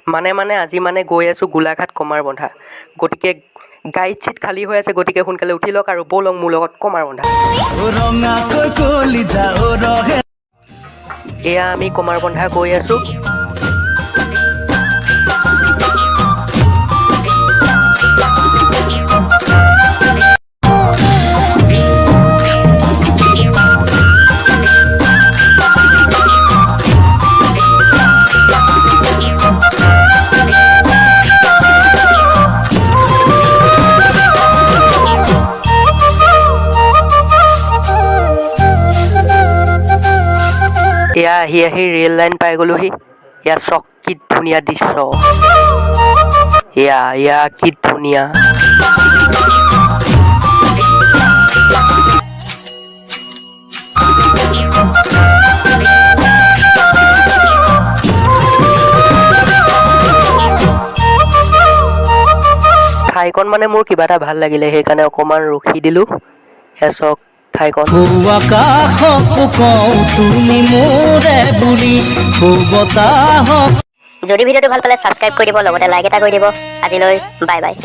মানে আজি গৈ আছোঁ গোলাঘাট কমাৰবন্ধা। গতিকে গাড়ীত চিট খালী হৈ আছে, গতিকে সোনকালে উঠি লওক আৰু ব'লক মোৰ লগত কমাৰবন্ধা। এয়া আমি কমাৰবন্ধা গৈ আছোঁ। এয়া আহি ৰেল লাইন পাই গ'লোহি। এয়া চক কি ধুনীয়া দৃশ্য। এয়া কি ধুনীয়া। ঠাইকণ মোৰ কিবা এটা ভাল লাগিলে, সেইকাৰণে অকণমান ৰখি দিলোঁ। এয়া চক ঠাইকণ। যদি ভিডিঅ'টো ভাল পালে ছাবস্ক্ৰাইব কৰি দিব, লগতে লাইক এটা কৰি দিব। আজিলৈ বাই বাই।